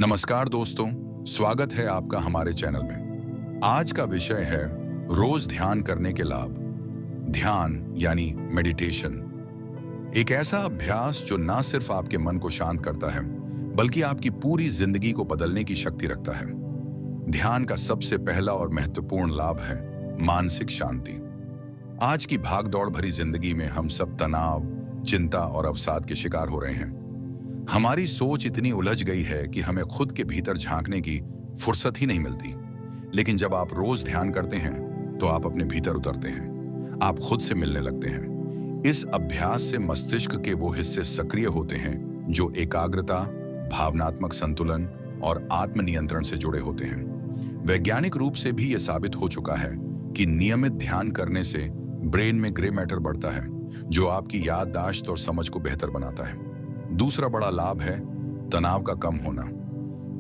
नमस्कार दोस्तों, स्वागत है आपका हमारे चैनल में। आज का विषय है रोज ध्यान करने के लाभ। ध्यान यानी मेडिटेशन, एक ऐसा अभ्यास जो ना सिर्फ आपके मन को शांत करता है बल्कि आपकी पूरी जिंदगी को बदलने की शक्ति रखता है। ध्यान का सबसे पहला और महत्वपूर्ण लाभ है मानसिक शांति। आज की भागदौड़ भरी जिंदगी में हम सब तनाव, चिंता और अवसाद के शिकार हो रहे हैं। हमारी सोच इतनी उलझ गई है कि हमें खुद के भीतर झांकने की फुर्सत ही नहीं मिलती। लेकिन जब आप रोज ध्यान करते हैं तो आप अपने भीतर उतरते हैं, आप खुद से मिलने लगते हैं। इस अभ्यास से मस्तिष्क के वो हिस्से सक्रिय होते हैं जो एकाग्रता, भावनात्मक संतुलन और आत्मनियंत्रण से जुड़े होते हैं। वैज्ञानिक रूप से भी यह साबित हो चुका है कि नियमित ध्यान करने से ब्रेन में ग्रे मैटर बढ़ता है, जो आपकी याददाश्त और समझ को बेहतर बनाता है। दूसरा बड़ा लाभ है तनाव का कम होना।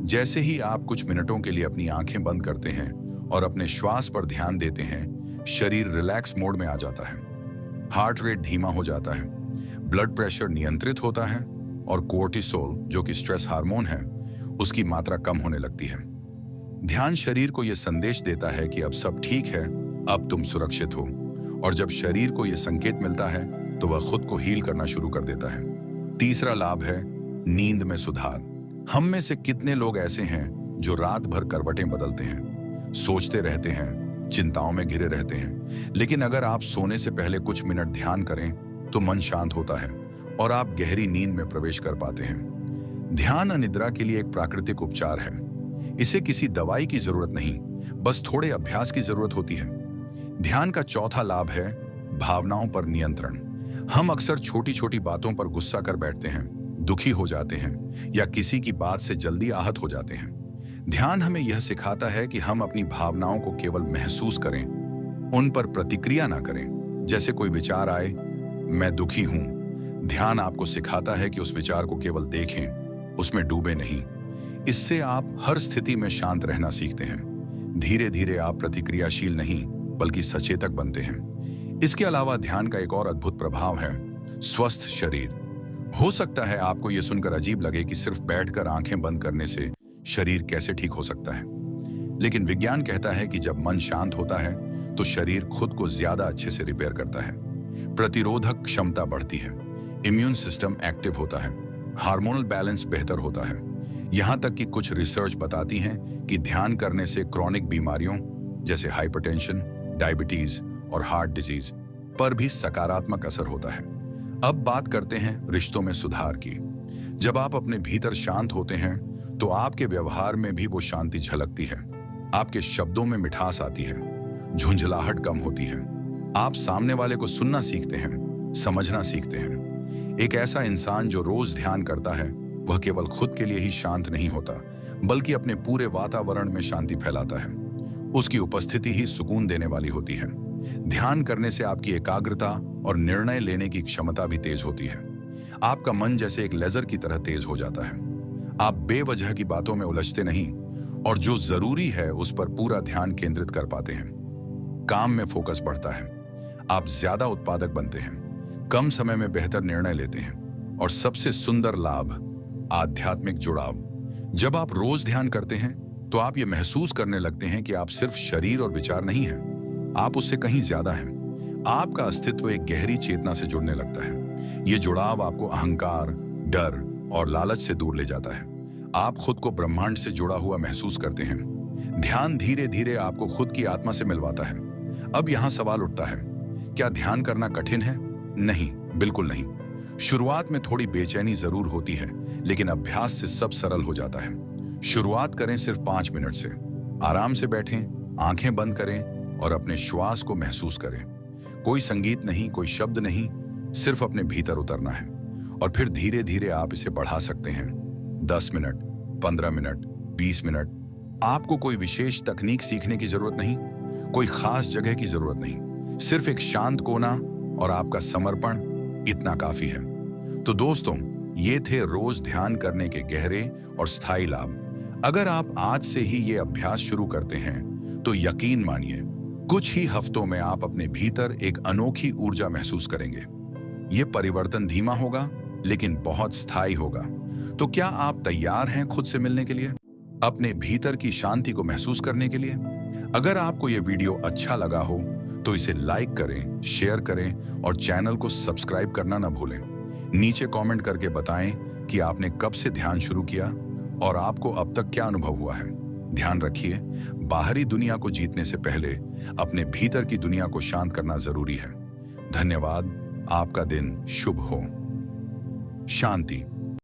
जैसे ही आप कुछ मिनटों के लिए अपनी आंखें बंद करते हैं और अपने श्वास पर ध्यान देते हैं, शरीर रिलैक्स मोड में आ जाता है। हार्ट रेट धीमा हो जाता है, ब्लड प्रेशर नियंत्रित होता है और कोर्टिसोल, जो कि स्ट्रेस हार्मोन है, उसकी मात्रा कम होने लगती है। ध्यान शरीर को यह संदेश देता है कि अब सब ठीक है, अब तुम सुरक्षित हो। और जब शरीर को यह संकेत मिलता है तो वह खुद को हील करना शुरू कर देता है। तीसरा लाभ है नींद में सुधार। हम में से कितने लोग ऐसे हैं जो रात भर करवटें बदलते हैं, सोचते रहते हैं, चिंताओं में घिरे रहते हैं। लेकिन अगर आप सोने से पहले कुछ मिनट ध्यान करें तो मन शांत होता है और आप गहरी नींद में प्रवेश कर पाते हैं। ध्यान अनिद्रा के लिए एक प्राकृतिक उपचार है। इसे किसी दवाई की जरूरत नहीं, बस थोड़े अभ्यास की जरूरत होती है। ध्यान का चौथा लाभ है भावनाओं पर नियंत्रण। हम अक्सर छोटी छोटी बातों पर गुस्सा कर बैठते हैं, दुखी हो जाते हैं या किसी की बात से जल्दी आहत हो जाते हैं। ध्यान हमें यह सिखाता है कि हम अपनी भावनाओं को केवल महसूस करें, उन पर प्रतिक्रिया ना करें। जैसे कोई विचार आए, मैं दुखी हूं, ध्यान आपको सिखाता है कि उस विचार को केवल देखें, उसमें डूबे नहीं। इससे आप हर स्थिति में शांत रहना सीखते हैं। धीरे धीरे आप प्रतिक्रियाशील नहीं बल्कि सचेतक बनते हैं। इसके अलावा ध्यान का एक और अद्भुत प्रभाव है स्वस्थ शरीर। हो सकता है आपको यह सुनकर अजीब लगे कि सिर्फ बैठकर आंखें बंद करने से शरीर कैसे ठीक हो सकता है। लेकिन विज्ञान कहता है कि जब मन शांत होता है तो शरीर खुद को ज्यादा अच्छे से रिपेयर करता है। प्रतिरोधक क्षमता बढ़ती है, इम्यून सिस्टम एक्टिव होता है, हार्मोनल बैलेंस बेहतर होता है। यहां तक कि कुछ रिसर्च बताती हैं कि ध्यान करने से क्रॉनिक बीमारियों जैसे हाइपरटेंशन, डायबिटीज और हार्ट डिजीज पर भी सकारात्मक असर होता है। अब बात करते हैं रिश्तों में सुधार की। जब आप अपने भीतर शांत होते हैं तो आपके व्यवहार में भी वो शांति झलकती है। आपके शब्दों में मिठास आती है, झुंझलाहट कम होती है। आप सामने वाले को सुनना सीखते हैं, समझना सीखते हैं। एक ऐसा इंसान जो रोज ध्यान करता है वह केवल खुद के लिए ही शांत नहीं होता बल्कि अपने पूरे वातावरण में शांति फैलाता है। उसकी उपस्थिति ही सुकून देने वाली होती है। ध्यान करने से आपकी एकाग्रता और निर्णय लेने की क्षमता भी तेज होती है। आपका मन जैसे एक लेजर की तरह तेज हो जाता है। आप बेवजह की बातों में उलझते नहीं और जो जरूरी है उस पर पूरा ध्यान केंद्रित कर पाते हैं। काम में फोकस बढ़ता है, आप ज्यादा उत्पादक बनते हैं, कम समय में बेहतर निर्णय लेते हैं। और सबसे सुंदर लाभ, आध्यात्मिक जुड़ाव। जब आप रोज ध्यान करते हैं तो आप ये महसूस करने लगते हैं कि आप सिर्फ शरीर और विचार नहीं हैं, आप उससे कहीं ज्यादा हैं। आपका अस्तित्व एक गहरी चेतना से जुड़ने लगता है। ये जुड़ाव आपको अहंकार, डर और लालच से दूर ले जाता है। आप खुद को ब्रह्मांड से जुड़ा हुआ महसूस करते हैं। ध्यान धीरे धीरे आपको खुद की आत्मा से मिलवाता है। अब यहाँ सवाल उठता है, क्या ध्यान करना कठिन है? नहीं, बिल्कुल नहीं। शुरुआत में थोड़ी बेचैनी जरूर होती है, लेकिन अभ्यास से सब सरल हो जाता है। शुरुआत करें सिर्फ 5 मिनट से। आराम से बैठें, आंखें बंद करें और अपने श्वास को महसूस करें। कोई संगीत नहीं, कोई शब्द नहीं, सिर्फ अपने भीतर उतरना है। और फिर धीरे धीरे आप इसे बढ़ा सकते हैं। 10 मिनट, 15 मिनट, 20 मिनट। आपको कोई विशेष तकनीक सीखने की जरूरत नहीं, कोई खास जगह की जरूरत नहीं। सिर्फ एक शांत कोना और आपका समर्पण, इतना काफी है। तो दोस्तों, ये थे रोज ध्यान करने के गहरे और स्थायी लाभ। अगर आप आज से ही ये अभ्यास शुरू करते हैं तो यकीन मानिए कुछ ही हफ्तों में आप अपने भीतर एक अनोखी ऊर्जा महसूस करेंगे। ये परिवर्तन धीमा होगा लेकिन बहुत स्थायी होगा। तो क्या आप तैयार हैं खुद से मिलने के लिए, अपने भीतर की शांति को महसूस करने के लिए? अगर आपको यह वीडियो अच्छा लगा हो तो इसे लाइक करें, शेयर करें और चैनल को सब्सक्राइब करना ना भूलें। नीचे कमेंट करके बताएं कि आपने कब से ध्यान शुरू किया और आपको अब तक क्या अनुभव हुआ है। ध्यान रखिए, बाहरी दुनिया को जीतने से पहले अपने भीतर की दुनिया को शांत करना जरूरी है। धन्यवाद। आपका दिन शुभ हो। शांति।